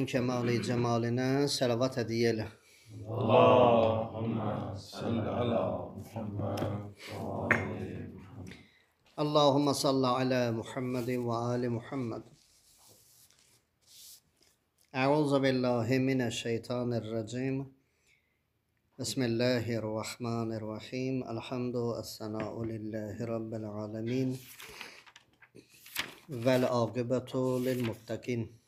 sənin kəmal-i cəmalinə səlavat hədiyyə elə. Allahümme salli ala Muhammed ve ali Muhammed. Allahümme salli ala Muhammed ve ali Muhammed. Əuzu billahi mineşşeytanirracim. Bismillahirrahmanirrahim. Elhamdu es-sena'u lillahi rabbil alamin. Vel aqibetu lil muttaqin.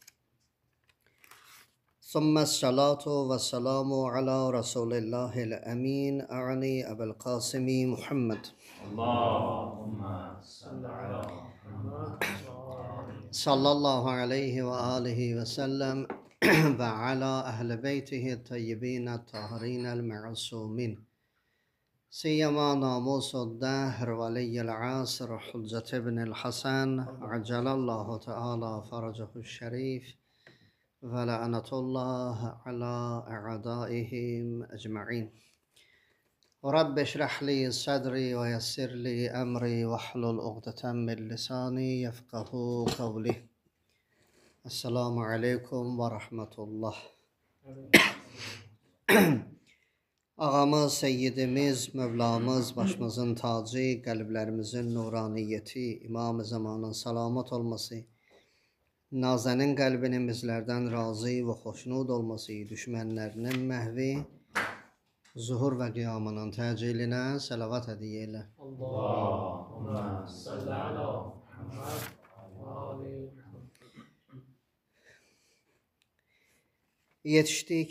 ثم الصلاة والسلام على رسول الله الأمين أعني أبي القاسم محمد اللهم صل على محمد صلى الله عليه وآله وسلم وعلى أهل بيته الطيبين الطاهرين المعصومين سيما ناموس الدهر ولي العصر حجة ابن الحسن عجل الله تعالى فرجه الشريف ولعنة الله على أعدائهم أجمعين. رب اشرح لي صدري ويسر لي أمري واحلل عقدة من لساني يفقهوا قولي. السلام عليكم ورحمة الله. Ağamız, Seyyidimiz, Mevlamız, başımızın tacı, qəlblərimizin nuraniyyəti, İmam-ı Zamanın salamat olması, Nazənin qəlbinin bizlərdən razı və xoşnud olması, düşmənlərinin məhvi, zuhur və qiyamının təcilinə səlavat hədiyyə elə. Allahümme salli ala Muhammed ve ali Muhammed. Yetişdik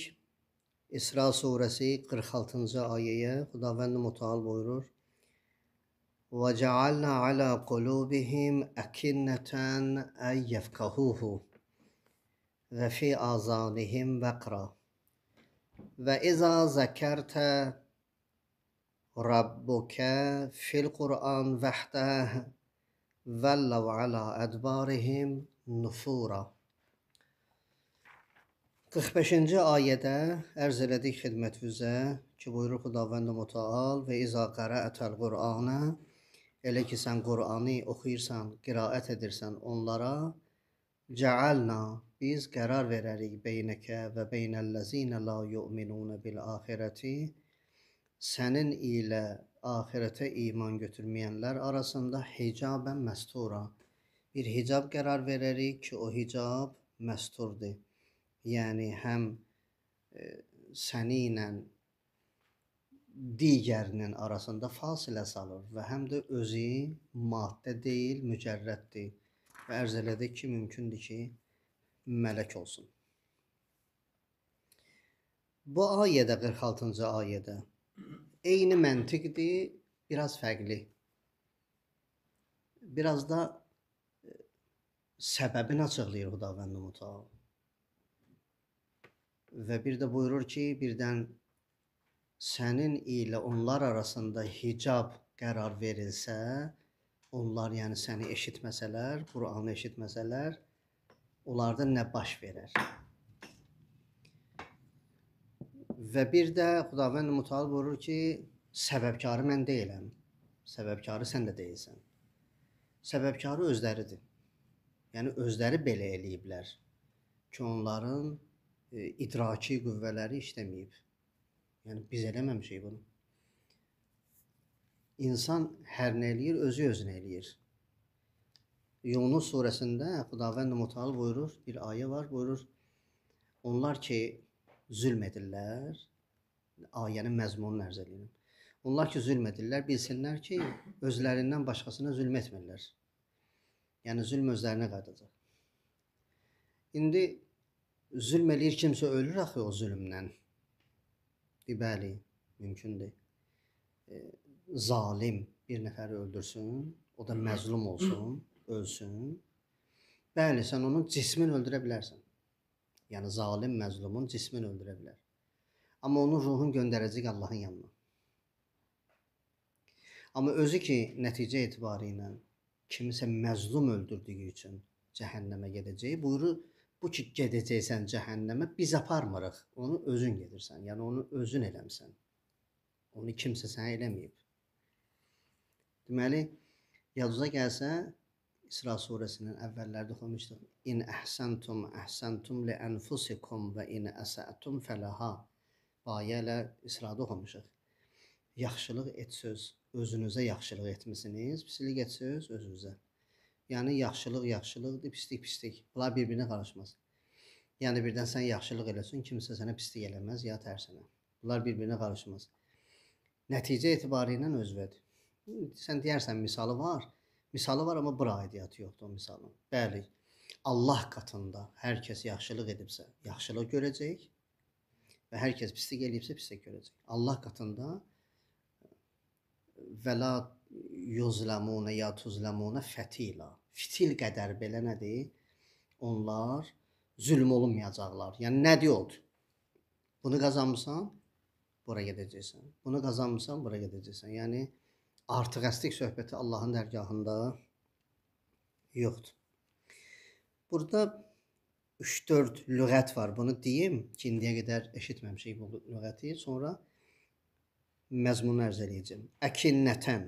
İsra surəsi 46-cı ayəyə. Xudavənd Mütəal buyurur: وَجَعَلْنَا عَلَى قُلُوبِهِمْ أَكِنَّةً أَنْ يَفْقَهُوهُ وَفِي آذَانِهِمْ وَقْرًا وَإِذَا ذَكَرْتَ رَبُّكَ فِي الْقُرْآنِ وَحْدَهُ وَلَّوْا عَلَى أَدْبَارِهِمْ نُفُورًا. 45-ci ayədə ərz elədik xidmətinizə ki, buyurur Xudavənd Mütəal və izə qara'ətəl Qur'anə, elə ki sən Qur'anı oxuyursan, qiraət edirsən onlara, cəalna, biz qərar verərik beynəkə və beynəlləzinə la yu'minunə bil-axirəti, sənin ilə axirətə iman götürməyənlər arasında hicabən məstura, bir hicab qərar verərik ki, o hicab məsturdur. Yəni həm səni ilə digərinin arasında fasilə salır və həm də özü maddə deyil, mücərrəddir. Və ərz elədik ki, mümkündür ki, mələk olsun. Bu ayədə, 46-cı ayədə eyni məntiqdir, biraz fərqli. Biraz da səbəbini açıqlayır Xudavənd Mütəal. Və bir də buyurur ki, birdən sənin ilə onlar arasında hicab qərar verilsə, onlar yəni səni eşitməsələr, Qur'anı eşitməsələr, onlarda nə baş verər? Və bir də Xudavənd Mütəal buyurur ki, səbəbkarı mən deyiləm, səbəbkarı sən də deyilsən. Səbəbkarı özləridir. Yəni özləri belə eləyiblər ki, onların idraki qüvvələri işləməyib. Yəni biz eləməmişik bunu. İnsan hər nə eləyir, özü özünə eləyir. Yunus surəsində Xudavənd Mütəal buyurur, bir ayə var, buyurur, onlar ki zülm edirlər, ayənin məzmununu ərz edirəm. Onlar ki zülm edirlər, bilsinlər ki, özlərindən başqasına zülm etmirlər. Yəni zülm özlərinə qayıdacaq. İndi zülm eləyir, kimsə ölür axı o zülmdən. Bəli, mümkündür. Zalim bir nəfəri öldürsün, o da məzlum olsun, ölsün. Bəli, sən onun cismini öldürə bilərsən. Yəni zalim məzlumun cismini öldürə bilər. Amma onun ruhunu göndərəcək Allahın yanına. Amma özü ki, nəticə etibarı ilə kimisə məzlum öldürdüyü üçün cəhənnəmə gedəcək, buyurur, bu ki, gedəcəksən cəhənnəmə, biz aparmırıq, onu özün gedirsən, yəni onu özün eləmsən. Onu kimsə sənə eləməyib. Deməli, yaduza gəlsə, İsra surəsinin əvvəllərdə oxumuşduq. İn əhsəntum əhsəntum li ənfusikum və in əsətum fələha. Ayə ilə İsrada oxumuşuq. Yaxşılıq etsöz, özünüzə yaxşılıq etmisiniz, pislik etsöz özünüzə. Yəni yaxşılıq yaxşılıqdır, pislik pislik. Bunlar bir-birinə qarışmaz. Yəni birdən sən yaxşılıq eləsən, kimsə sənə pislik eləməz ya tərsinə. Bunlar bir-birinə qarışmaz. Nəticə etibarilə özvədir. Sən deyərsən misalı var. Misalı var, amma bura aidiyyatı yoxdur o misalın. Bəli, Allah katında hər kəs yaxşılıq edibsə, yaxşılıq görəcək və hər kəs pislik eləyibsə, pislik görəcək. Allah katında və la yuzləmunə ya tuzləmunə fətila. Fitil qədər belə nədir? Onlar zülm olunmayacaqlar. Yəni nə deyir? Bunu qazanmısan, bura gedəcəksən. Bunu qazanmısan, bura gedəcəksən. Yəni artıq əstlik söhbəti Allahın dərgahında yoxdur. Burada 3-4 lüğət var. Bunu deyim ki, indiyə qədər eşitməmişik bu lüğəti. Sonra məzmunu ərz eləyəcəm. Əkinnətən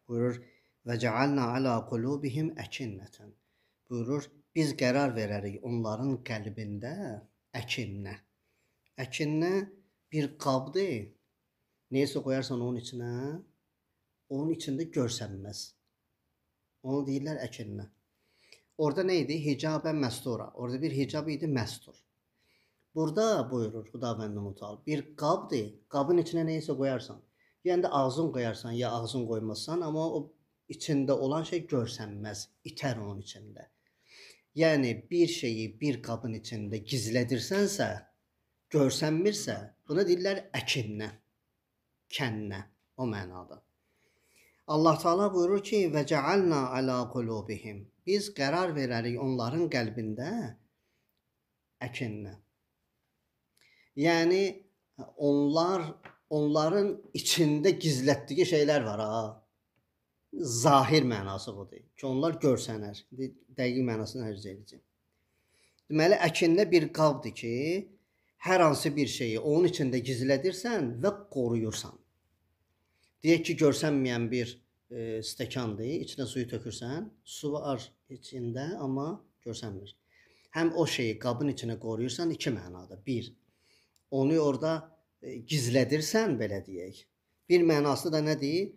buyurur və cəalna alə qulubihim əkinnətən. Buyurur, biz qərar verərik onların qəlbində əkinnə. Əkinnə bir qabdır. Neysə qoyarsan onun içinə, onun içində görsənməz. Onu deyirlər əkinnə. Orada nə idi? Hicabə məstura. Orada bir hicab idi, məstur. Burada buyurur Xudavənd Mütəal, bir qabdır. Qabın içinə neysə qoyarsan. Yəni də ağzın qoyarsan ya ağzın qoymazsan, amma o içində olan şey görsənməz, itər onun içində. Yəni bir şeyi bir qabın içində gizlədirsənsə, görsənmirsə, buna deyirlər əkinnə, kənnə, o mənada. Allah Teala buyurur ki, və cəalna alə qulubihim. Biz qərar verərik onların qəlbində əkinnə. Yəni onların içində gizlətdiyi şeylər var ha. Zahir mənası budur ki, onlar görsənər. Dəqiq mənasını ərz edəcəm. Deməli, əkinnə bir qabdır ki, hər hansı bir şeyi onun içində gizlədirsən və qoruyursan. Deyək ki, görsənməyən bir stəkandır, içinə suyu tökürsən, su var içində, amma görsənmir. Həm o şeyi qabın içinə qoruyursan, iki mənada. Bir, onu orada gizlədirsən, belə deyək. Bir mənası da nədir?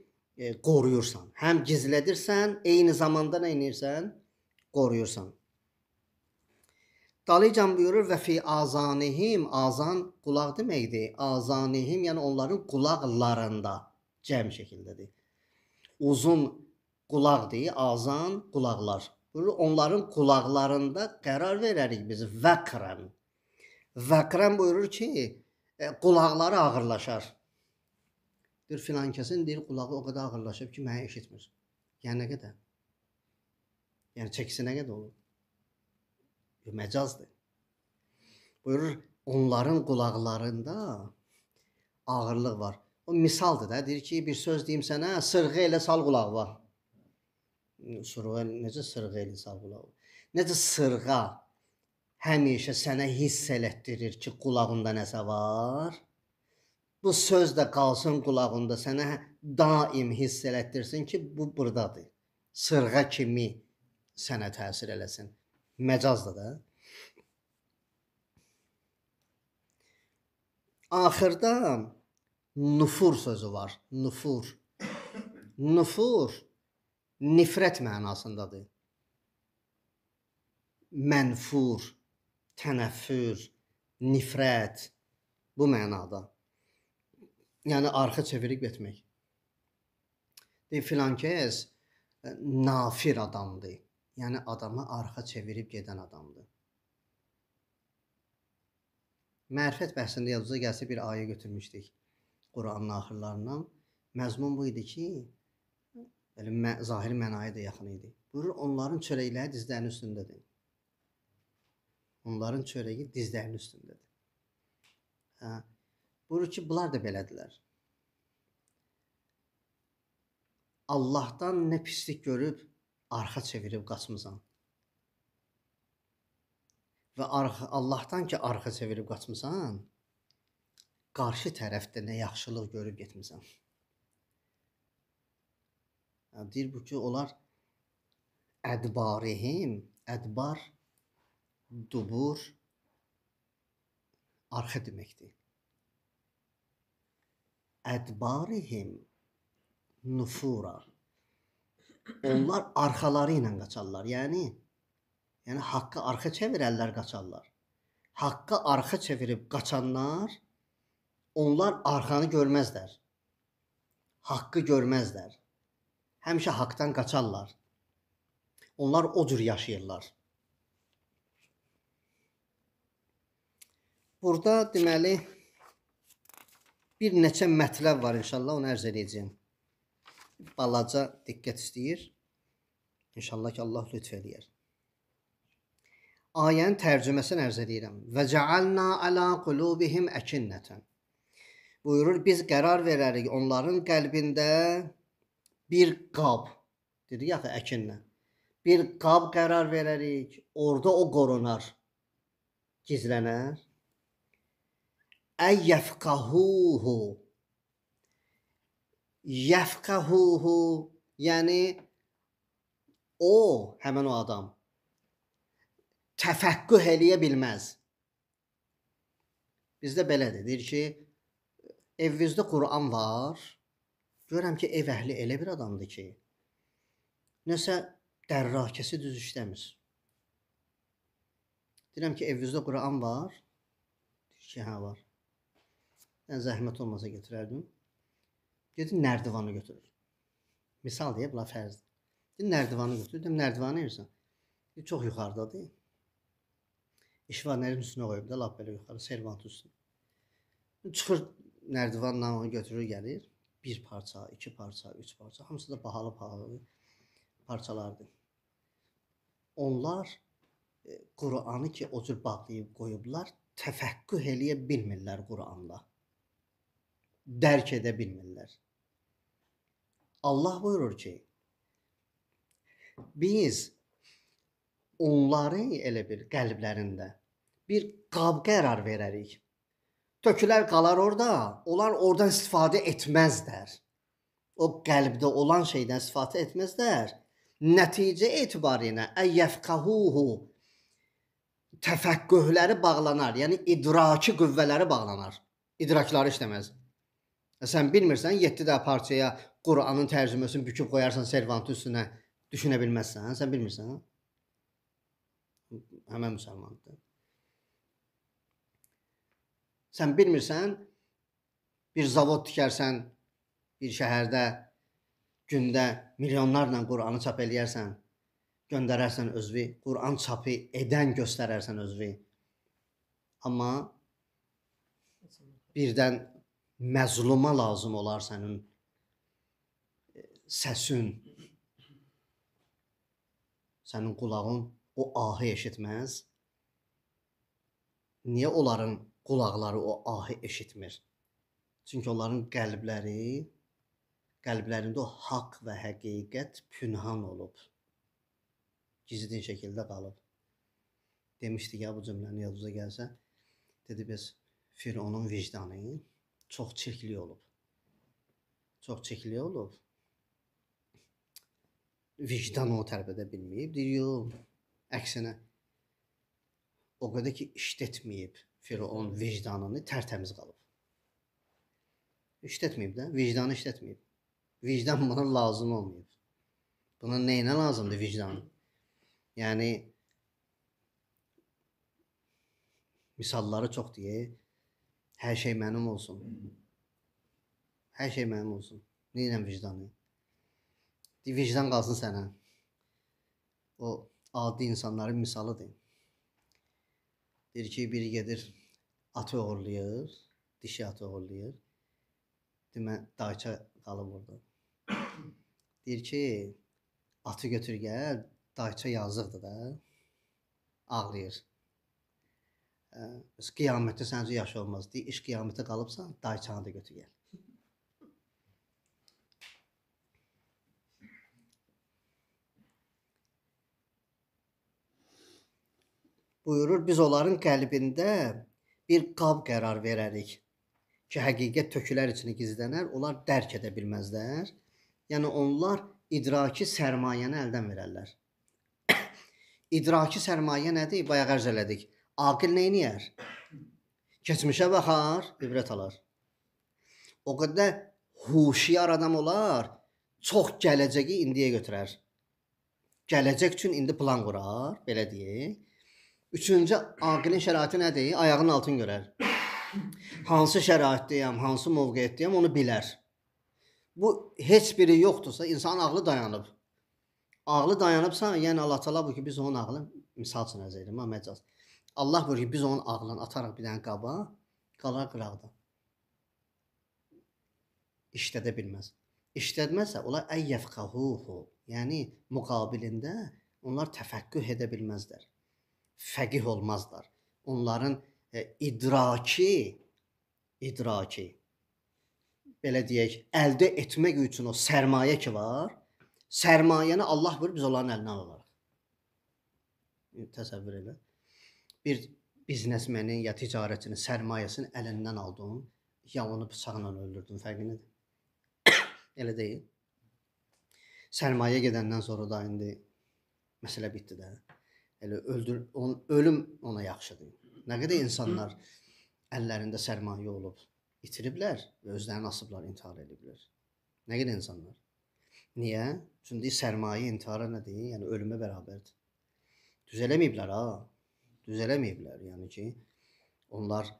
Qoruyursan. Həm gizlədirsən, eyni zamanda nə edirsən? Qoruyursan. Dalıcan buyurur və fi azanihim, azan qulaq deməkdir. Azanihim, yəni onların qulaqlarında cəm şəkildədir. Uzun qulaqdır, azan qulaqlar. Buyurur, onların qulaqlarında qərar verərik biz vəqrən. Vəqrən buyurur ki, qulaqları ağırlaşar. Deyir, filan kəsin deyir, qulağı o qədər ağırlaşıb ki, məni eşitmir. Yəni nə qədər? Yəni çəkisi nə qədər olur? Məcazdır. Buyurur, onların qulaqlarında ağırlıq var. O misaldır da, deyir ki, bir söz deyim sənə, sırğı elə sal qulağı var. Sırğa, necə sırğa elə sal qulağı? Necə sırğa həmişə sənə hiss elətdirir ki, qulağında nəsə var? Bu söz də qalsın qulağında, sənə daim hiss elətdirsin ki, bu buradadır. Sırğa kimi sənə təsir eləsin. Məcazdır da. Axırda nufur sözü var. Nufur. Nufur nifrət mənasındadır. Mənfur, tənəffür, nifrət bu mənada. Yəni arxa çevirib getmək. Deyir, filan kəs nafir adamdır. Yəni adamı arxa çevirib gedən adamdır. Mərifət bəhsində yazıca gəlsə bir ayə götürmüşdük Quranın axırlarından. Məzmun bu idi ki, zahiri mənaya da yaxın idi. Buyurur, onların çörəkləri dizlərinin üstündədir. Onların çörəyi dizlərinin üstündədir. Buyurur ki, bunlar da belədilər. Allahdan nə pislik görüb, arxa çevirib qaçmısan. Və Allahdan ki, arxa çevirib qaçmısan, qarşı tərəfdə nə yaxşılıq görüb getmisən. Deyir bu ki, onlar ədbarihim, ədbar, dubur, arxa deməkdir. Ədbarihim nufura. Onlar arxaları ilə qaçarlar. Yəni haqqı arxa çevirərlər, qaçarlar. Haqqı arxa çevirib qaçanlar, onlar arxanı görməzlər. Haqqı görməzlər. Həmişə haqqdan qaçarlar. Onlar o cür yaşayırlar. Burada deməli bir neçə mətləb var, inşallah onu ərz edəcəyim. Balaca diqqət istəyir. İnşallah ki, Allah lütf eləyər. Ayənin tərcüməsini ərz edirəm. Və cəalna alə qulubihim əkinnətən. Buyurur, biz qərar verərik onların qəlbində bir qab, dedik axı əkinnə. Bir qab qərar verərik, orada o qorunar, gizlənər. Əyyəfqahuhu. Yəfqahuhu, yəni o, həmən o adam təfəqqüh eləyə bilməz. Bizdə belədir, deyir ki, evinizdə Quran var, görürəm ki, ev əhli elə bir adamdır ki, nəsə dərrakəsi düz işləmir. Deyirəm ki, evinizdə Quran var, deyir ki, hə var. Mən zəhmət olmasa götürərdim. Dedim, nərdivanı götürür. Misal deyib, la fərzdir. Dedim, nərdivanı götürür. Dedim, nərdivanı yersən. Çox yuxarıdadır. İşvanərin üstünə qoyub da, lap belə yuxarı, servant üstünə. Çıxır, nərdivanla onu götürür, gəlir. Bir parça, iki parça, üç parça. Hamısı da bahalı parçalardır. Onlar Quranı ki, o cür bağlayıb qoyublar, təfəqqüh eləyə bilmirlər Quranla. Dərk edə bilmirlər. Allah buyurur ki, biz onları elə bir qəlblərində bir qab qərar verərik. Tökülər qalar orada, onlar oradan istifadə etməzlər. O qəlbdə olan şeydən istifadə etməzlər. Nəticə etibarıyla əyyəfqahuhu, təfəqqühləri bağlanar, yəni idraki qüvvələri bağlanar. İdrakları işləməz. Sən bilmirsən, 7 də parçaya Quranın tərcüməsini büküb qoyarsan servantın üstünə, düşünə bilməzsən, sən bilmirsən. Həmən müsəlmandır. Sən bilmirsən, bir zavod tikərsən, bir şəhərdə gündə milyonlarla Quranı çap eləyərsən, göndərərsən özvi, Quran çapı edən göstərərsən özvi. Amma birdən məzluma lazım olar sənin səsin, sənin qulağın o ahı eşitməz. Niyə onların qulaqları o ahı eşitmir? Çünki onların qəlblərində o haqq və həqiqət pünhan olub. Gizlin şəkildə qalıb. Demişdik ya bu cümləni yadınıza gəlsə. Dedi biz Fironun vicdanı çox çirkli olub. Çox çirkli olub. Vicdan onu tərbiyə bilməyib. Deyir, yox, əksinə. O qədər ki, işlətməyib Firon vicdanını, tərtəmiz qalıb. İşlətməyib də, vicdanı işlətməyib. Vicdan buna lazım olmayıb. Buna neyinə lazımdır vicdan? Yəni, misalları çox deyək. Hər şey mənim olsun. Hər şey mənim olsun. Neynən vicdanı? Vicdan qalsın sənə. O adi insanların misalıdır. Deyir ki, biri gedir, atı uğurlayır, dişi atı uğurlayır. Demə, dayça qalıb orada. Deyir ki, atı götür gəl, dayça yazıqdır da, ağlayır. Qiyamətdə səncə yaşı olmaz. Deyir, iş qiyamətə qalıbsan, dayçanı da götür gəl. Buyurur, biz onların qəlbində bir qab qərar verərik ki, həqiqət tökülər içini gizlənər, onlar dərk edə bilməzlər. Yəni, onlar idraki sərmayəni əldən verərlər. İdraki sərmayə nədir? Bayaq ərz elədik. Aqil nə edir? Keçmişə baxar, ibrət alar. O qədər huşyar adam olar, çox gələcəyi indiyə götürər. Gələcək üçün indi plan qurar, belə deyək. Üçüncü, aqilin şəraiti nədir? Ayağının altını görər. Hansı şəraitdəyəm, hansı mövqeətdəyəm onu bilər. Bu heç biri yoxdursa, insanın ağlı dayanıb. Ağlı dayanıbsa, yəni Allah Taala bu ki, biz onun ağlını misal üçün ərz edirəm, məcaz. Allah buyurur ki, biz onun ağlını ataraq bir dənə qaba, qalar qıraqda. İşlədə bilməz. İşlətməsə, onlar əyyəfqahuhu, yəni müqabilində onlar təfəkküh edə bilməzlər. Fəqih olmazlar. Onların idraki belə deyək, əldə etmək üçün o sərmayə ki var, sərmayəni Allah buyurur, biz onların əlindən alarıq. Təsəvvür elə. Bir biznesmenin ya ticarətçinin sərmayəsini əlindən aldın, ya onu bıçaqla öldürdün, fərqi nədir? Elə deyil. Sərmayə gedəndən sonra da indi məsələ bitdi də. Elə ölüm ona yaxşıdır. Nə qədər insanlar əllərində sərmayə olub itiriblər və özlərini asıblar, intihar ediblər. Nə qədər insanlar? Niyə? Çünki sərmayə intihara nədir? Yəni ölümə bərabərdir. Düz eləməyiblər ha. Düz eləməyiblər. Yəni ki, onlar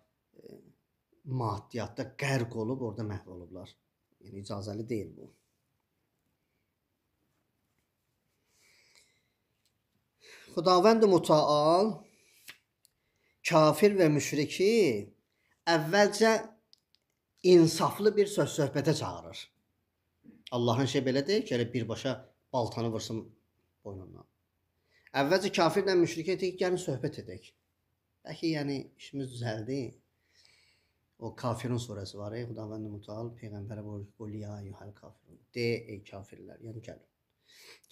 maddiyatda qərq olub, orada məhv olublar. Yəni icazəli deyil bu. Xudavənd Mütəal kafir və müşriki əvvəlcə insaflı bir söhbətə çağırır. Allahın şey belə deyir ki, elə birbaşa baltanı vursun boynundan. Əvvəlcə kafirlə müşrikə deyir ki, gəlin söhbət edək. Bəlkə yəni işimiz düzəldi. O kafirin surəsi var, Xudavənd Mütəal peyğəmbərə buyurur, "Qul ya eyyuhel kafirun." De ey kafirlər, yəni gəlin.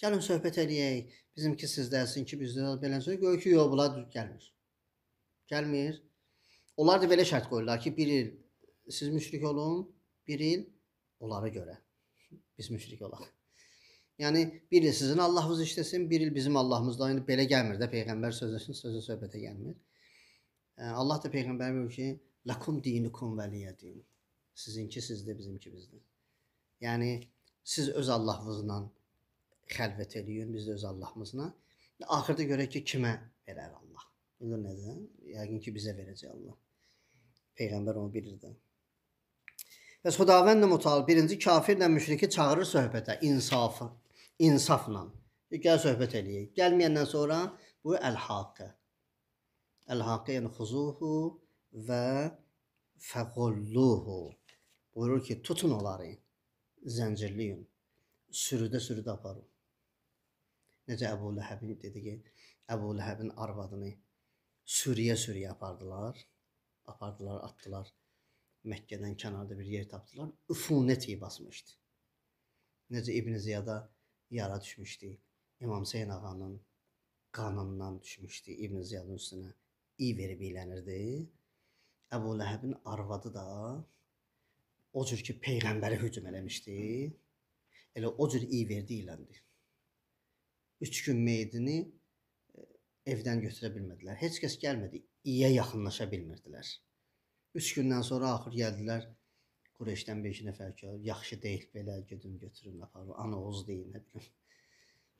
Gəlin söhbət eləyək. Bizimki sizdəsin ki, bizdə belə söz. Gör ki, yox, bunlar gəlmir. Gəlmir. Onlar da belə şərt qoyurlar ki, bir il siz müşrik olun, bir il onlara görə. Biz müşrik olaq. Yəni bir il sizin Allahınız işləsin, bir il bizim Allahımız da. Yəni belə gəlmir də peyğəmbər sözü söhbətə gəlmir. Allah da peyğəmbər buyurur ki, "Lakum dinukum veliyedin." Sizinki sizdə, bizimki bizdə. Yəni siz öz Allahınızla xəlvət eləyin, biz də öz Allahımızla. Axırda görək ki, kimə verər Allah. Bilir nədir? Yəqin ki, bizə verəcək Allah. Peyğəmbər onu bilir də. Bəs Xudavənd Mütəal birinci kafirlə müşriki çağırır söhbətə, insafla. Gəl söhbət eləyək. Gəlməyəndən sonra bu əl-haqqə. Əl-haqqə yəni xuzuhu və fəqulluhu. Buyurur ki, tutun onları, zəncirləyin, sürüdə aparın. Necə Əbu Ləhəbin dedi ki, Əbu Ləhəbin arvadını sürüyə apardılar, atdılar. Məkkədən kənarda bir yer tapdılar, üfunət iyi basmışdı. Necə İbn Ziyada yara düşmüşdü, İmam Hüseyn ağanın qanından düşmüşdü, İbn Ziyadın üstünə iyi verib iylənirdi. Əbu Ləhəbin arvadı da o cür ki, Peyğəmbərə hücum eləmişdi, elə o cür iyi verdi, iyləndi. 3 gün meydini evdən götürə bilmədilər. Heç kəs gəlmədi, iyiyə yaxınlaşa bilmirdilər. 3 gündən sonra axır gəldilər, Qureyşdən bir iki nəfər ki, yaxşı deyil belə, gedin götürün, aparın, ana oğuz deyin, nə bilim,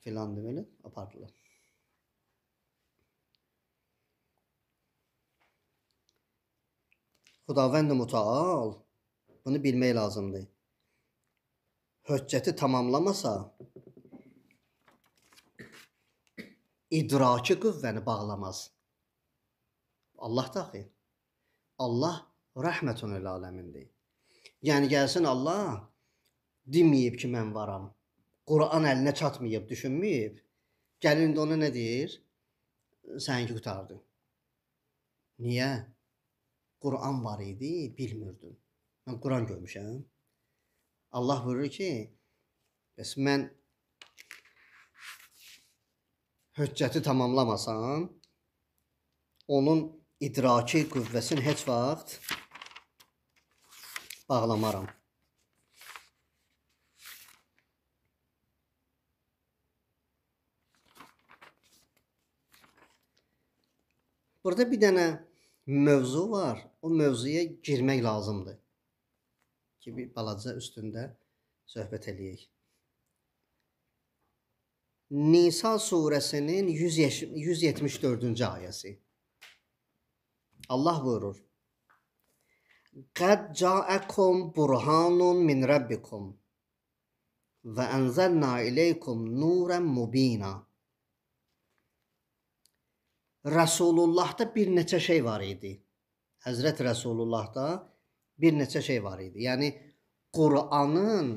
filan da belə, apardılar. Xudavənd Mütəal bunu bilmək lazımdır. Höccəti tamamlamasa, idraki qüvvəni bağlamaz. Allah da axı. Allah rəhmətun el aləmindir. Yəni gəlsin Allah deməyib ki, mən varam. Quran əlinə çatmayıb, düşünməyib. Gəlin də ona nə deyir? Sənki qutardı. Niyə? Quran var idi, bilmirdin. Mən Quran görmüşəm. Allah buyurur ki, bəs mən höccəti tamamlamasam, onun idraki qüvvəsini heç vaxt bağlamaram. Burada bir dənə mövzu var. O mövzuya girmək lazımdır ki, bir balaca üstündə söhbət eləyək. Nisa surəsinin 174-cü ayəsi. Allah buyurur: "Qad ca'akum burhanun min rabbikum və ənzəlna ileykum nuran mubina." Rəsulullahda bir neçə şey var idi. Həzrət Rəsulullahda bir neçə şey var idi. Yəni Qur'anın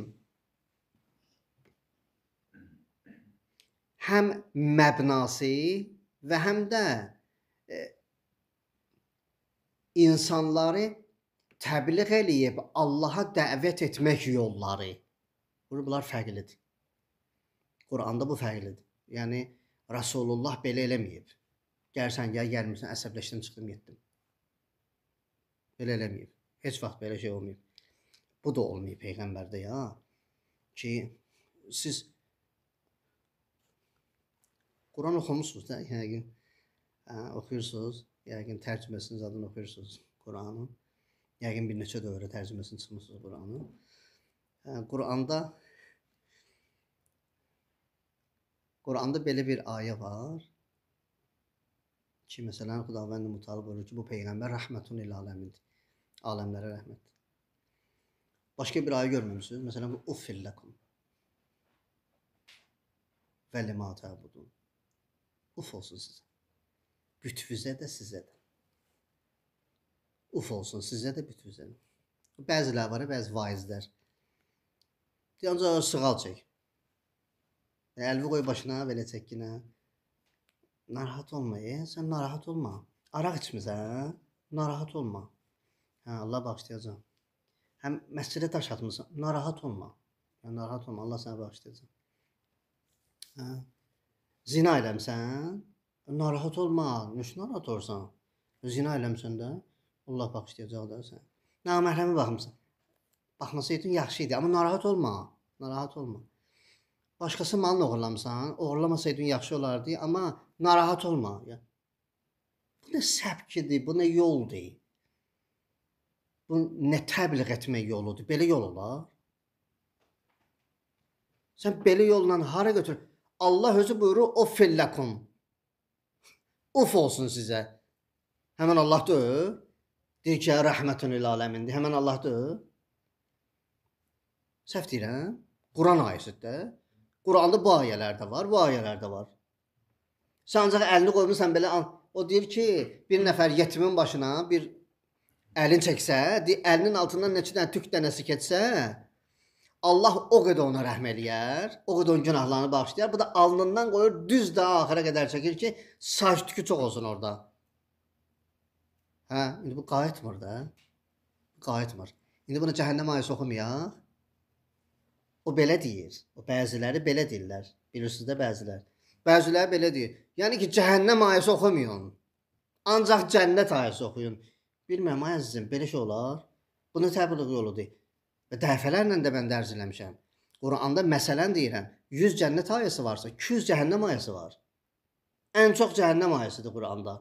həm məbnası və həm də insanları təbliğ eləyib Allaha dəvət etmək yolları. Bunlar fərqlidir. Qur'anda bu fərqlidir. Yəni Rasulullah belə eləməyib. Gəlsən, gəlmirsən, əsəbləşdim, çıxdım, getdim. Belə eləməyib. Heç vaxt belə şey olmayıb. Bu da olmayıb Peyğəmbərdə ya. Ki siz Quran oxumusunuz da, yəqin. Oxuyursunuz, yəqin tərcüməsini zaten oxuyursunuz Quranın. Yəqin bir neçə dövrə tərcüməsini çıxmısınız Quranın. Quranda belə bir ayə var ki, məsələn, Xudavənd Mütəal buyurur ki, bu Peyğəmbər rəhmətun lil aləmindir. Aləmlərə rəhmət. Başqa bir ayə görmürsünüz? Məsələn, bu uffilləkum və limə təbudun. Uf olsun sizə. Bütvüzə də, sizə də. Uf olsun sizə də, bütvüzə də. Bəzilər var, bəzi vaizlər. Ancaq sığal çək. Əlvi qoy başına, belə çəkinə. Narahat olma, sən narahat olma. Araq içmirsən, narahat olma. Allah bağışlayacaq. Həm məscidə daş atmısan, narahat olma. Narahat olma, Allah sənə bağışlayacaq. Zina eləmsən, narahat olma. Nəşə narahat olursan? Zina eləmsən də, Allah bağışlayacaq da sən. Naməhrəmə baxmısan. Baxmasaydın yaxşı idi, amma narahat olma. Narahat olma. Başqası malını oğurlamısan, oğurlamasaydın yaxşı olardı, amma narahat olma. Bu nə səbkidir, bu nə yoldur? Bu nə təbliğ etmək yoludur? Belə yol olar? Sən belə yolla hara götür? Allah özü buyurur, uffilləkum. Uf olsun sizə. Həmən Allah deyir. Deyir ki, rəhmətun lil aləmindir. Həmən Allah deyir. Səhv deyirəm. Quran ayəsidir. Quranda bu ayələrdə var, bu ayələrdə var. Sən ancaq əlini qoymusan belə, o deyir ki, bir nəfər yetimin başına bir əlin çəksə, əlinin altından neçə dənə tük dənəsi keçsə, Allah o qədər ona rəhm eləyər, o qədər onun günahlarını bağışlayar. Bu da alnından qoyur, düz də axıra qədər çəkir ki, saç tükü çox olsun orada. İndi bu qayıtmır da. Qayıtmır. İndi bunu cəhənnəm ayəsi oxumayaq. O belə deyir. O bəziləri belə deyirlər. Bilirsiniz də bəzilər. Bəziləri belə deyir. Yəni ki, cəhənnəm ayəsi oxumayın. Ancaq cənnət ayəsi oxuyun. Bilmirəm, əzizim, belə şey olar. Bu nə təbliğ yoludur? Və dəfələrlə də mən dərz eləmişəm. Quranda məsələn deyirəm, 100 cənnət ayəsi varsa, 200 cəhənnəm ayəsi var. Ən çox cəhənnəm ayəsidir Quranda.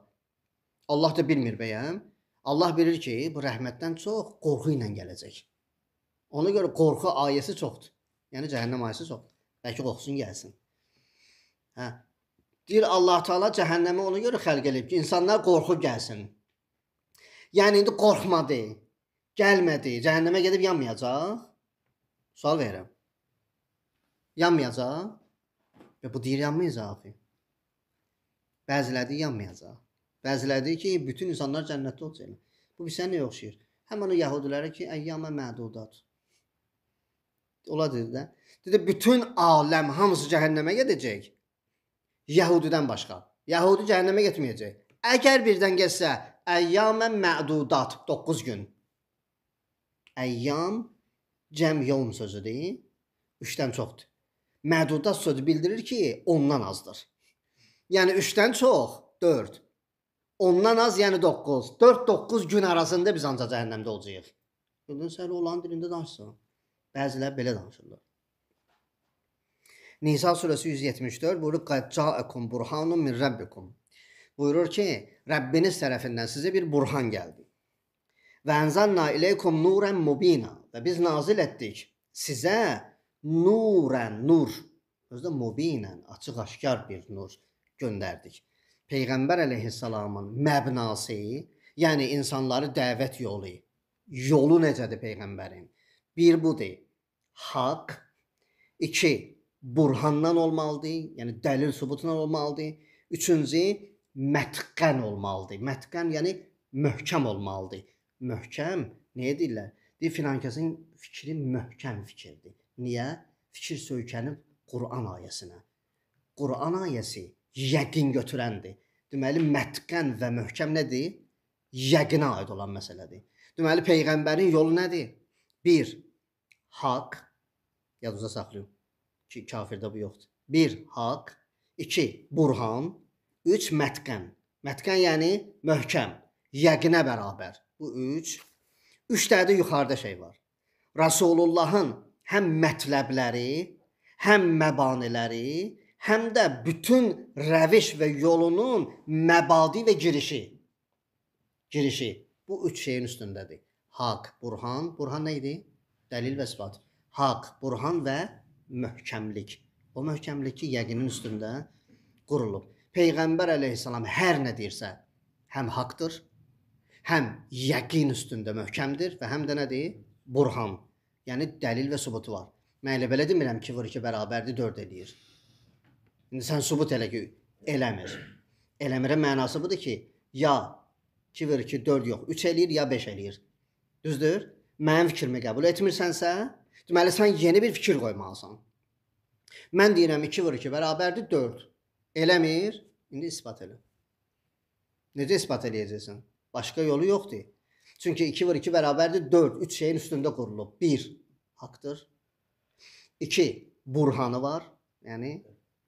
Allah da bilmir bəyəm. Allah bilir ki, bu rəhmətdən çox qorxu ilə gələcək. Ona görə qorxu ayəsi çoxdur. Yəni cəhənnəm ayəsi çoxdur. Bəlkə qorxusun gəlsin. Deyir Allah Teala cəhənnəmi ona görə xəlq edib ki, insanlar qorxu gəlsin. Yəni indi qorxmadı, gəlmədi, cəhənnəmə gedib yanmayacaq. Sual verirəm. Yanmayacaq. Və bu deyir yanmayacaq. Bəziləri deyir yanmayacaq. Bəziləri deyir ki, bütün insanlar cənnətdə olacaq. Bu bir sənə oxşayır. Həmən o yəhudilərə ki, əyyamə mədudat. Ola dedi də. Dedi, bütün aləm hamısı cəhənnəmə gedəcək. Yəhudidən başqa. Yəhudi cəhənnəmə getməyəcək. Əgər birdən getsə, əyyamə mədudat, 9 gün. Əyyam, cəm yevm sözüdür. 3-dən çoxdur. Mədudat sözü bildirir ki, ondan azdır. Yəni 3-dən çox, 4. Ondan az, yəni 9. 4-9 gün arasında biz ancaq cəhənnəmdə olacağıq. Gördün, sən olan dilində danışsan. Bəzilər belə danışırlar. Nisa surəsi 174 buyurur, "Qad ca'akum burhanun min rabbikum." Buyurur ki, Rəbbiniz tərəfindən sizə bir burhan gəldi. Və ənzalna ileykum nuran mubina. Və biz nazil etdik sizə nuran, nur. Özdə mubinən, açıq-aşkar bir nur göndərdik. Peyğəmbər əleyhissalamın məbnası, yəni insanları dəvət yolu. Yolu necədir Peyğəmbərin? Bir budur, haqq. 2, burhandan olmalıdır, yəni dəlil sübutla olmalıdır. 3-cü, mətqən olmalıdır. Mətqən yəni möhkəm olmalıdır. Möhkəm, nəyə deyirlər? Deyir, filankəsin fikri möhkəm fikirdir. Niyə? Fikir söykənib Qur'an ayəsinə. Qur'an ayəsi yəqin götürəndir. Deməli, mətqən və möhkəm nədir? Yəqinə aid olan məsələdir. Deməli, Peyğəmbərin yolu nədir? 1, haqq. Yadınıza saxlayın ki, kafirdə bu yoxdur. 1, haqq. 2, burhan. 3, mətqən. Mətqən yəni möhkəm, yəqinə bərabər. Bu 3. 3 dənə də yuxarıda şey var. Rasulullahın həm mətləbləri, həm məbaniləri, həm də bütün rəviş və yolunun məbadi və girişi. Girişi. Bu 3 şeyin üstündədir. Haqq, burhan. Burhan nə idi? Dəlil və isbat. Haqq, burhan və möhkəmlik. O möhkəmlik ki, yəqinin üstündə qurulub. Peyğəmbər əleyhissalam hər nə deyirsə, həm haqdır, həm yəqin üstündə möhkəmdir və həm də nədir? Burhan. Yəni dəlil və sübutu var. Mən elə belə demirəm ki, 2 bərabərdir, 4 eləyir. İndi sən sübut elə ki, eləmir. Eləmirə mənası budur ki, ya 2 4 yox, 3 eləyir, ya 5 eləyir. Düzdür? Mənim fikrimi qəbul etmirsənsə, deməli sən yeni bir fikir qoymalısan. Mən deyirəm 2 bərabərdir, 4. Eləmir, indi isbat elə. Necə isbat eləyəcəksən? Başqa yolu yoxdur. Çünki 2 bərabərdir, 4, 3 şeyin üstündə qurulub. 1, haqdır. 2, burhanı var, yəni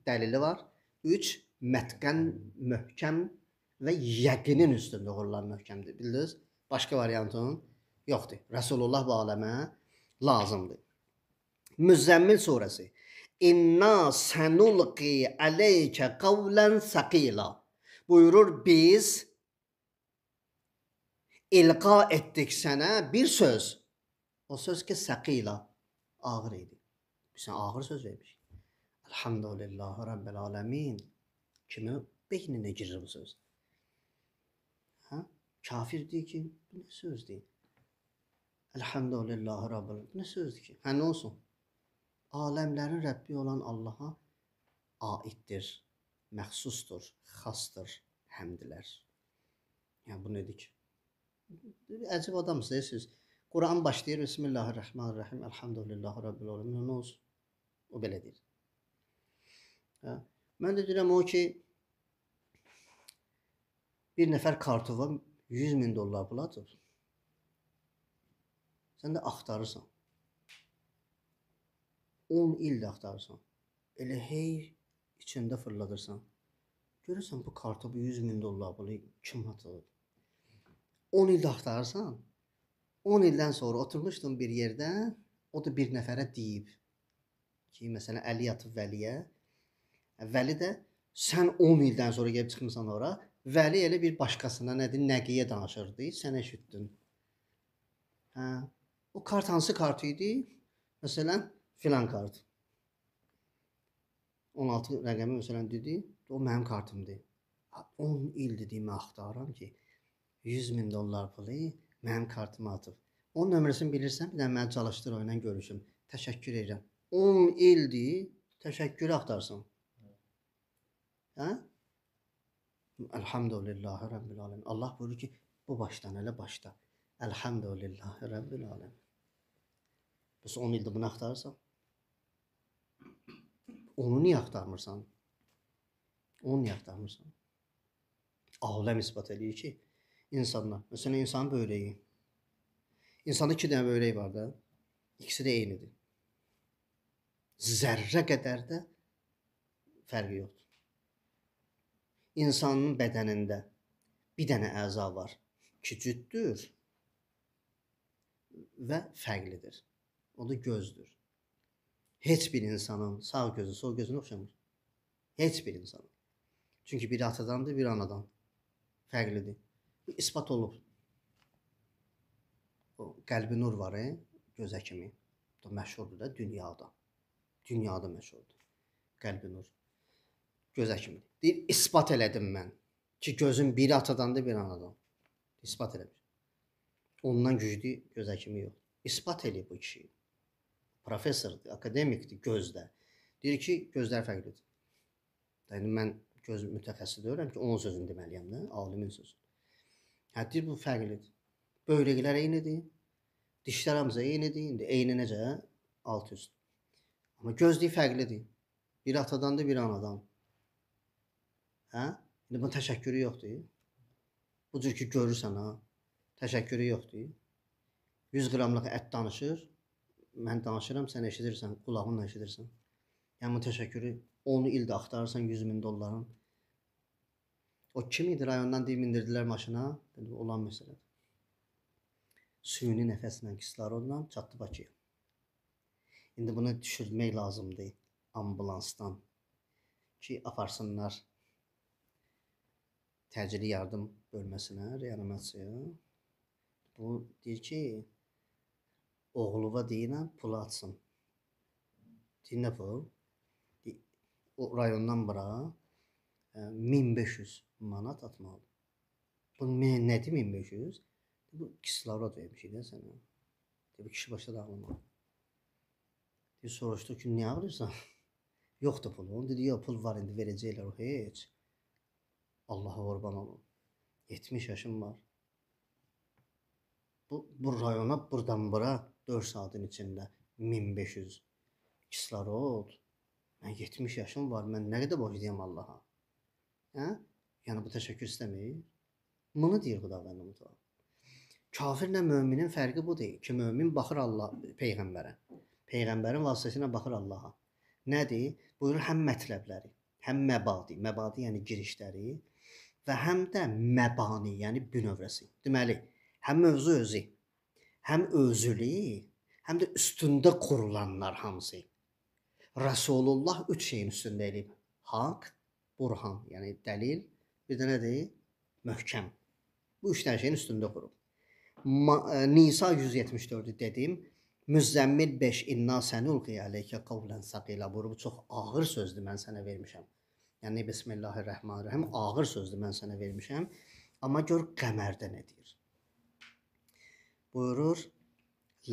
dəlili var. 3, mətqən, möhkəm və yəqinin üstündə qurulan möhkəmdir. Bildiniz? Başqa variantın yoxdur. Rasulullah bu aləmə lazımdır. Müzzəmmil surəsi. İnna sənulqi aleykə qavlən səqila. Buyurur, biz ilqa etdik sənə bir söz. O söz ki, səqila, ağır idi. Sən ağır söz vermiş. Elhamdülillahi Rabbil aləmin. Kimin beyninə girir bu söz? Ha? Kafir deyir ki, bu nə sözdür? Elhamdülillahi Rabbil aləmin. Bu nə sözdür ki? Hə, nə olsun? Aləmlərin Rəbbi olan Allaha aiddir, məxsusdur, xasdır, həmdilər. Yəni, bu nədir ki? Əcib adamsınız, siz. Quran başlayır, Bismillahirrahmanirrahim, Elhamdülillahi Rabbil aləmin. Nə olsun? O belə deyir. Hə? Mən də deyirəm o ki, bir nəfər kartova 100.000 dollar pul atır. Sən də axtarırsan. 10 ildə axtarırsan. Elə hey içində fırladırsan. Görürsən bu kartova 100.000 dollar pulu kim atır? 10 ildə axtarırsan. 10 ildən sonra oturmuşdun bir yerdə, o da bir nəfərə deyib ki, məsələn, Əli yatıb Vəliyə. Vəli də sən 10 ildən sonra gəlib çıxmısan ora, Vəli elə bir başqasına nədir, nəqiyə danışırdı, sən eşitdin. Hə, o kart hansı kart idi? Məsələn, filan kart. 16 rəqəmi məsələn dedi, o mənim kartımdır. 10 ildir deyim, axtarıram ki, 100.000 dollar pulu mənim kartıma atıb. Onun nömrəsini bilirsən, bir də məni çalışdır, o ilə görüşüm. Təşəkkür edirəm. 10 ildir, təşəkkür axtarsan. Hə? Elhamdülillahi Rabbil aləmin. Allah buyurur ki, bu başdan elə başda. Elhamdülillahi Rabbil aləmin. Bəs 10 ildir bunu axtarırsan? Onu niyə axtarmırsan? Onu niyə axtarmırsan? Aləm isbat edir ki, insanlar, məsələn, insanın böyrəyi. İnsanda 2 dənə böyrək var da, ikisi də eynidir. Zərrə qədər də fərqi yoxdur. İnsanın bədənində bir dənə əza var ki, cüddür və fərqlidir. O da gözdür. Heç bir insanın sağ gözü, sol gözünə oxşamır. Heç bir insanın. Çünki biri atadandır, biri anadan. fərqlidir. Bu isbat olub. O Qəlbi Nur var, göz həkimi. O məşhurdur da dünyada. Dünyada məşhurdur. Qəlbi Nur. Göz həkimidir. Deyir, isbat elədim mən ki, gözün biri atadandır, bir anadan. İsbat eləmiş. Ondan güclü göz həkimi yox. İsbat eləyib bu kişi. Professordur, akademikdir gözdə. Deyir ki, gözlər fərqlidir. Yəni mən göz mütəxəssisi deyirəm ki, onun sözünü deməliyəm də, alimin sözü. Hə, deyir bu fərqlidir. Böyrəklər eynidir. Dişlər hamısı eynidir. İndi eyni necə? Alt üst. Amma gözlük fərqlidir. Biri atadandır, biri anadan. Hə? İndi bunun təşəkkürü yoxdur. Bu cür ki görürsən ha. Təşəkkürü yoxdur. 100 qramlıq ət danışır. Mən danışıram, sən eşidirsən, qulağınla eşidirsən. Yəni bu təşəkkürü 10 ildə axtarırsan 100.000 dolların. O kim idi? Rayondan deyib indirdilər maşına. Dedi, olan məsələdir. Süni nəfəslə, kislorodla çatdı Bakıya. İndi bunu düşürmək lazımdır ambulansdan ki, aparsınlar təcili yardım bölməsinə, reanimasiyaya. Bu deyir ki, oğluva deyirəm, pulu atsın. Deyir, nə pul? O rayondan bura 1500 manat atmalı. Bu nədir 1500? Bu kislorod vermişik də sənə. Bu kişi başladı ağlamağa. Deyir, soruşdu ki, niyə ağrırsan? Yoxdur pulu. Dedi, yox, pul var, indi verəcəklər o heç. Allaha qurban olun. 70 yaşım var. Bu rayona buradan bura 4 saatin içində 1500 kislorod. Mən 70 yaşım var. Mən nə qədər borcluyam Allaha? Hə? Yəni bu təşəkkür istəmir. Bunu deyir Xudavənd Mütəal. Kafirlə möminin fərqi bu deyil ki, mömin baxır Allah peyğəmbərə. Peyğəmbərin vasitəsilə baxır Allaha. Nədir? Buyurur həm mətləbləri, həm məbadi, məbadi yəni girişləri və həm də məbani, yəni bünövrəsi. Deməli, həm mövzu özü, həm özülü, həm də üstündə qurulanlar hamısı. Rasulullah 3 şeyin üstündə eləyib. Haqq, burhan, yəni dəlil, bir də nədir? Möhkəm. Bu 3 şeyin üstündə qurub. Nisa 174'ü dedim. Müzzəmmil 5 inna sənulqi aleykə qavlən saqila. Bu çox ağır sözdür mən sənə vermişəm. Yəni Bismillahirrahmanirrahim ağır sözdür mən sənə vermişəm. Amma gör qəmərdə nə deyir. Buyurur: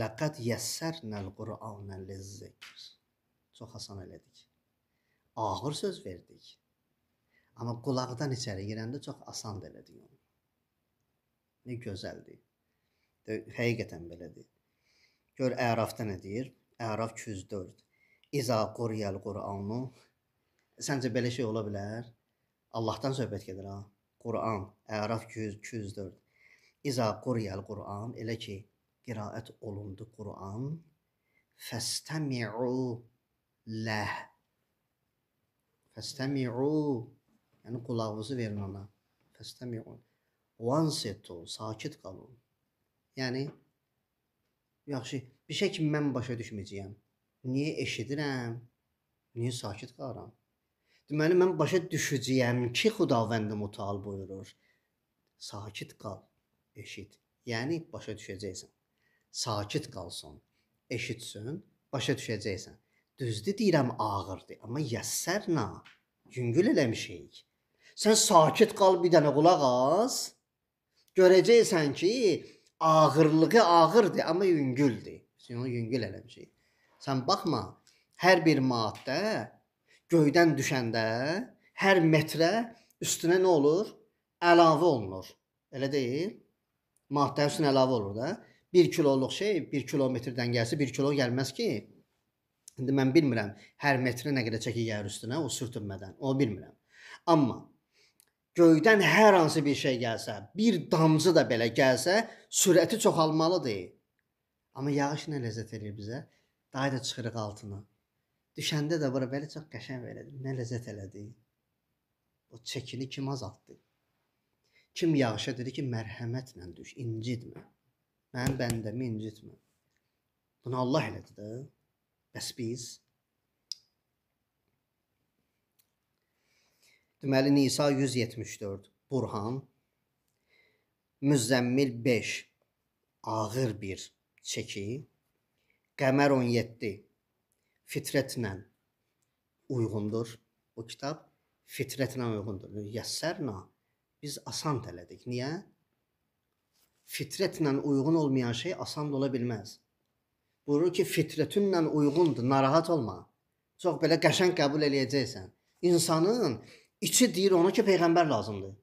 "Laqad yəssərnəl Qur'anə lizzikr." Çox asan elədik. Ağır söz verdik. Amma qulaqdan içəri girəndə çox asan elədik onu. Nə gözəldir. Həqiqətən belədir. Gör Ərafda nə deyir? Əraf 204. İza quriyəl Qur'anu. Səncə belə şey ola bilər? Allahdan söhbət gedir ha. Qur'an, Əraf 204. İza quriyəl Qur'an, elə ki qiraət olundu Qur'an. Fəstəmi'u ləh. Fəstəmi'u, yəni qulağınızı verin ona. Fəstəmi'u. Vansitu, sakit qalın. Yəni, yaxşı, bir şey ki mən başa düşməyəcəyəm. Niyə eşidirəm? Niyə sakit qalıram? Deməli, mən başa düşəcəyəm ki, Xudavənd Mütəal buyurur. Sakit qal, eşit. Yəni, başa düşəcəksən. Sakit qalsın, eşitsin, başa düşəcəksən. Düzdür deyirəm ağırdır, amma yəssərna, yüngül eləmişik. Sən sakit qal, bir dənə qulaq as. Görəcəksən ki, ağırlığı ağırdır, amma yüngüldür. Sən onu yüngül eləmişik. Sən baxma, hər bir maddə göydən düşəndə hər metrə üstünə nə olur? Əlavə olunur. Elə deyil? Maddə üstünə əlavə olur da. 1 kiloluq şey 1 kilometrdən gəlsə 1 kilo gəlməz ki. İndi mən bilmirəm, hər metrə nə qədər çəki gəlir üstünə, o sürtünmədən. Onu bilmirəm. Amma göydən hər hansı bir şey gəlsə, bir damcı da belə gəlsə, sürəti çoxalmalıdır. Amma yağış nə ləzzət edir bizə? Daha da çıxırıq altına. Düşəndə də bura belə çox qəşəng elədi. Nə ləzzət elədi? O çəkini kim azaltdı? Kim yağışa dedi ki, mərhəmətlə düş, incitmə. Mənim bəndəmi incitmə. Bunu Allah elədi də. Bəs biz? Deməli, Nisa 174, Burhan, Müzzəmmil 5 ağır bir çeki, Qəmər 17 fitrətlə uyğundur. O kitab fitrətlə uyğundur. Yəssərna biz asan elədik. Niyə? Fitrətlə uyğun olmayan şey asan da ola bilməz. Buyurur ki, fitrətinlə uyğundur, narahat olma. Çox belə qəşəng qəbul eləyəcəksən. İnsanın içi deyir ona ki, peyğəmbər lazımdır.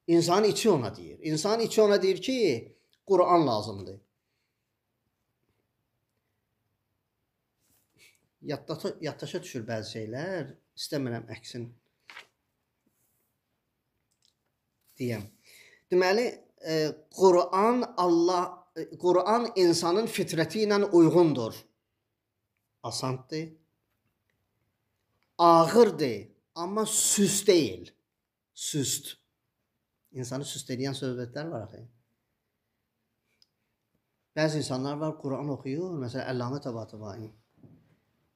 İnsanın içi ona deyir. İnsanın içi ona deyir ki, Quran lazımdır. Yaddaşa düşür bəzi şeylər. İstəmirəm əksin deyəm. Deməli, Quran insanın fitrəti ilə uyğundur. Asandır. Ağırdır, amma süst deyil. Süst. İnsanı süst edən söhbətlər var axı. Bəzi insanlar var, Quran oxuyur. Məsələn, Əllamə Təbatəbai.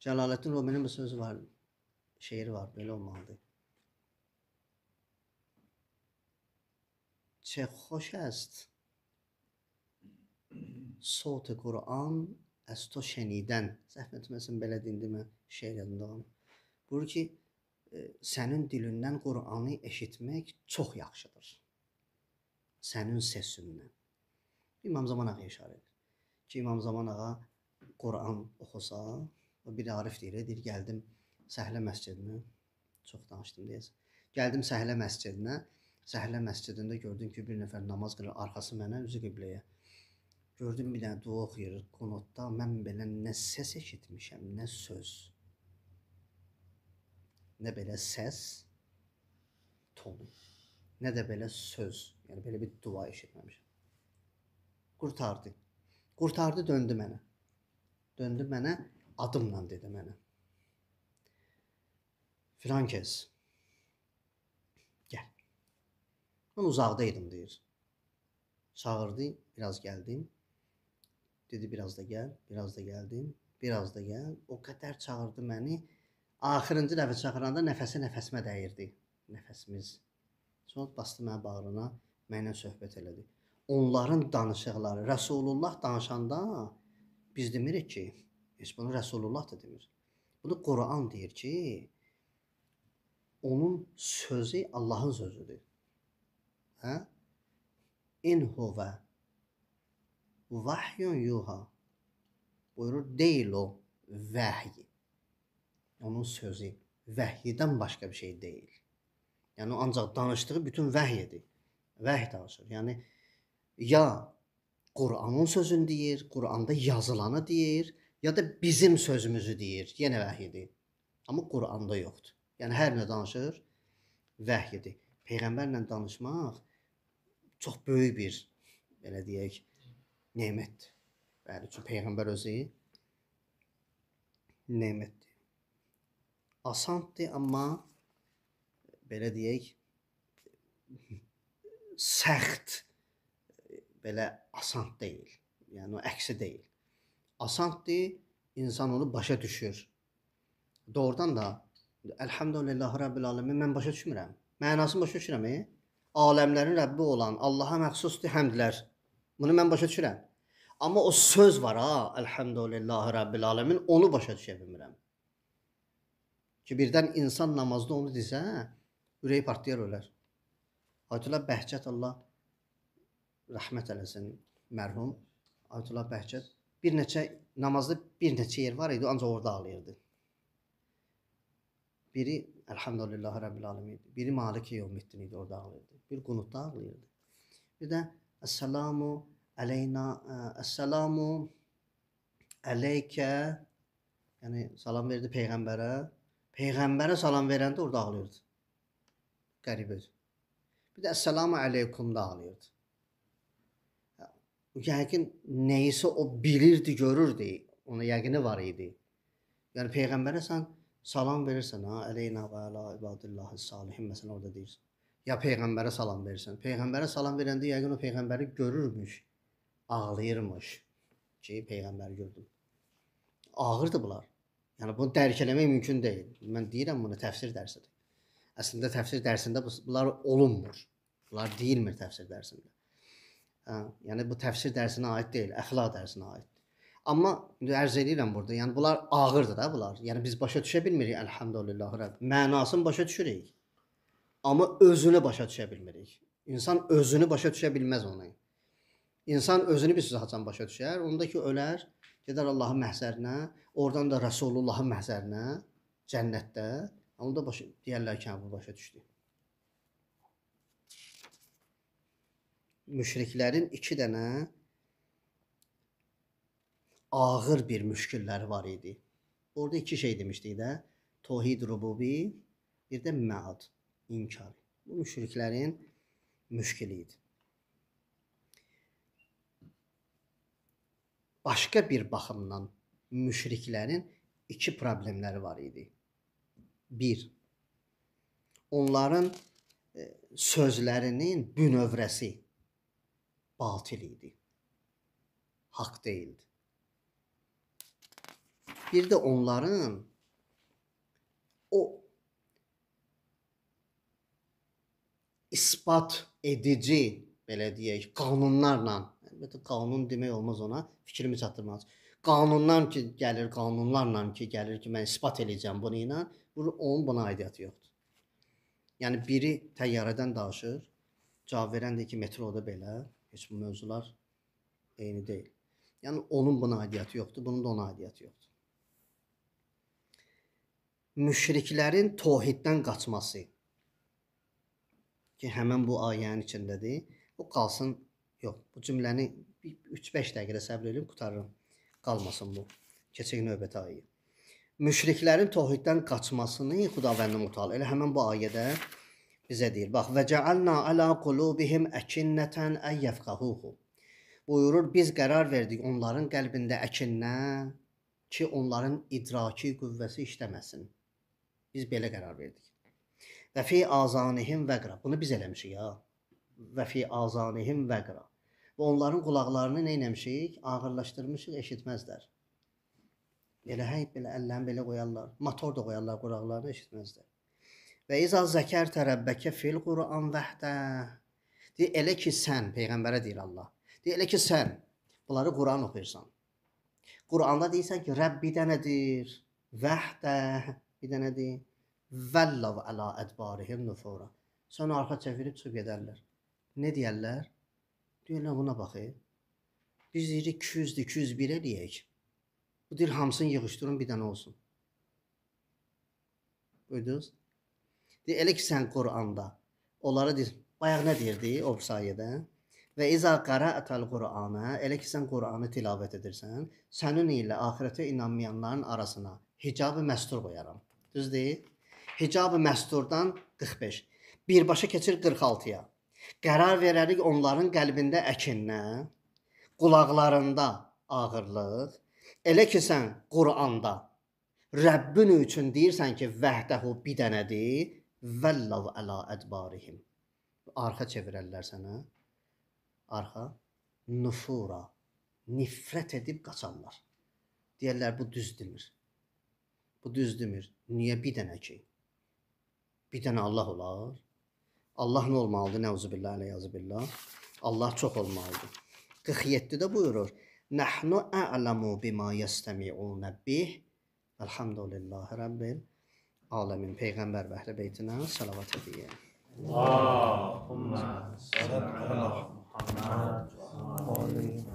Cəlaləddin Ruminin bir sözü var. Şeiri var, belə olmalıdır. چه خوش است صوت قرآن از تو شنیدن. Səhv etməsəm belə deyəndə şeir yadımda qalır. Buyurur ki, sənin dilindən Qur'anı eşitmək çox yaxşıdır. Sənin səsindən. İmam Zaman Ağa işarə edir. Ki, İmam Zaman Ağa Qur'an oxusa, bir arif deyir, gəldim Səhlə məscidinə, çox danışdım deyəsən. Gəldim Səhlə məscidinə, Səhlə məscidində gördüm ki, bir nəfər namaz qılır, arxası mənə, üzü qibləyə. Gördüm bir dənə dua oxuyur qunutda, mən belə nə səs eşitmişəm, nə söz. Nə belə səs tonu, nə də belə söz, yəni belə bir dua eşitməmişəm. Qurtardı. Qurtardı, döndü mənə. Döndü mənə, adımla dedi mənə. Filan kəs, gəl. Mən uzaqdaydım, deyir. Çağırdı, biraz gəldim. Dedi, biraz da gəl, biraz da gəldim, biraz da gəl. O qədər çağırdı məni. Axırıncı dəfə çağıranda nəfəsi nəfəsimə dəyirdi. Nəfəsimiz. Sonra bastı mənə bağrına, mənlə söhbət elədi. Onların danışıqları, Rəsulullah danışanda biz demirik ki, heç bunu Rəsulullah da demir. Bunu Quran deyir ki, onun sözü Allahın sözüdür. Hə? İn huvə vahyun yuha. Buyurur, deyil o vəhy. Onun sözü vəhyidən başqa bir şey deyil. Yəni, o ancaq danışdığı bütün vəhyidir. Vəhy danışır. Yəni, ya Qur'anın sözünü deyir, Qur'anda yazılanı deyir, ya da bizim sözümüzü deyir. Yenə vəhyidir. Amma Qur'anda yoxdur. Yəni, hər nə danışır, vəhyidir. Peyğəmbərlə danışmaq çox böyük bir, belə deyək, nemətdir. Bəli, çünki Peyğəmbər özü nemətdir. Asandır, amma belə deyək, səxt, belə asan deyil. Yəni, o əksi deyil. Asandır, insan onu başa düşür. Doğrudan da, Elhamdülillah Rabbil Alemin, mən başa düşmürəm. Mənasını başa düşürəm, aləmlərin Rəbbi olan Allaha məxsusdur həmdlər. Bunu mən başa düşürəm. Amma o söz var, Elhamdülillah Rabbil Alemin, onu başa düşə bilmirəm. Ki, birdən insan namazda onu desə, ürəyi partlayar ölər. Ayətullah Bəhcət, Allah rəhmət eləsin, mərhum. Ayətullah Bəhcət, namazda bir neçə yer var idi, ancaq orada ağlayırdı. Biri, Elhamdülillah Rabbil Alemin, biri Maliki Yevmiddin idi, orada ağlayırdı. Bir qunutda ağlayırdı. Bir də, Esselamu aleykə, yəni salam verdi Peyğəmbərə. Peyğəmbərə salam verəndə orada ağlayırdı. Qəribə. Bir də Esselamu aleykumda ağlayırdı. Yəqin neysə o bilirdi, görürdü. Ona yəqini var idi. Yəni Peyğəmbərə sən salam verirsən, əleyna və əla ibadillahi salihin, məsələn orada deyirsən. Ya Peyğəmbərə salam verirsən. Peyğəmbərə salam verəndə yəqin o Peyğəmbəri görürmüş, ağlayırmış ki, Peyğəmbəri gördüm. Ağırdır bunlar. Yəni bunu dərk eləmək mümkün deyil. Mən deyirəm bunu təfsir dərsidir. Əslində təfsir dərsində bunlar olunmur. Bunlar deyilmir təfsir dərsində. Hə, yəni bu təfsir dərsinə aid deyil, əxlaq dərsinə aid. Amma indi ərz edirəm burada, yəni bunlar ağırdır da bunlar. Yəni biz başa düşə bilmirik elhamdülillah Rəbb. Mənasını başa düşürük. Amma özünü başa düşə bilmirik. İnsan özünü başa düşə bilməz onu. İnsan özünü bir haçan başa düşər, onda ki ölər, gedər Allahın məhzərinə, oradan da Rəsulullahın məhzərinə, cənnətdə. Onda başa deyərlər ki, bu başa düşdü. Müşriklərin 2 dənə ağır bir müşkilləri var idi. Orada 2 şey demişdik də, Tohid rububi, bir də məad, inkar. Bu müşriklərin müşkili idi. Başqa bir baxımdan müşriklərin 2 problemləri var idi. 1. Onların sözlərinin bünövrəsi batil idi. Haqq deyildi. Bir də onların o isbat edici, belə deyək, qanunlarla, əlbəttə qanun demək olmaz ona, fikrimi çatdırmaz. Qanunlar ki gəlir, qanunlarla ki gəlir ki, mən isbat edəcəm bunu ilə, onun buna aidiyyatı yoxdur. Yəni biri təyyarədən danışır, cavab verən də ki, metroda belə, heç bu mövzular eyni deyil. Yəni onun buna aidiyyatı yoxdur, bunun da ona aidiyyatı yoxdur. Müşriklərin tohiddən qaçması ki, həmən bu ayənin içindədir. O qalsın, yox, bu cümləni 3-5 dəqiqədə səbr edin, qutarırım. Qalmasın bu. Keçək növbəti ayə. Müşriklərin tohiddən qaçmasını Xudavənd Mütəala elə həmən bu ayədə bizə deyir. Bax, və cəalna alə qulubihim əkinnətən ən yəfqahuhu. Buyurur, biz qərar verdik onların qəlbində əkinnə ki, onların idraki qüvvəsi işləməsin. Biz belə qərar verdik. Və fi azanihim vəqra. Bunu biz eləmişik ya. Və fi azanihim vəqra. Və onların qulaqlarını nə eləmişik? Ağırlaşdırmışıq, eşitməzlər. Elə belə əllərini belə qoyarlar. Motor da qoyarlar qulaqlarını, eşitməzlər. Və izə zəkərtə rəbbəkə fil Qur'an vəhdə. Deyir, elə ki sən, Peyğəmbərə deyir Allah. Deyir, elə ki sən bunları Qur'an oxuyursan. Qur'anda deyirsən ki, Rəbb bir dənədir. Vəhdə bir dənədir. Vəllav əla ədbarihim nufura. Sonra arxa çevirib çıxıb gedərlər. Nə deyərlər? Deyirlər, buna baxır. Biz deyirik 200-dir, 201 eləyək. Bu deyir, hamısını yığışdırın, bir dənə olsun. Duydunuz? Deyir, elə ki sən Qur'anda onlara deyir, bayaq nə deyirdi o sayədə? Və izə qara'atal Qur'ana, elə ki sən Qur'anı tilavət edirsən, sənin ilə axirətə inanmayanların arasına hicab-ı məstur qoyaram. Düz deyil? Hicab-ı məsturdan 45. Birbaşa keçir 46-ya. Qərar verərik onların qəlbində əkinnə, qulaqlarında ağırlıq. Elə ki sən Qur'anda Rəbbin üçün deyirsən ki, vəhdəhu bir dənədir, vəllav əla ədbarihim. Arxa çevirərlər sənə. Arxa. Nufura. Nifrət edib qaçarlar. Deyərlər, bu düz demir. Bu düz demir. Niyə bir dənə ki? Bir dənə Allah olar. Allah nə olmalıdır? Nəuzubillah, əleyhazubillah. Allah çox olmalıdır. 47-də buyurur. Nəhnu a'lamu bima yestemi'una bih. Elhamdülillahi Rabbil alemin. Peyğəmbər və əhl-i beytinə salavat edin. Allahümme salli ala Muhammed.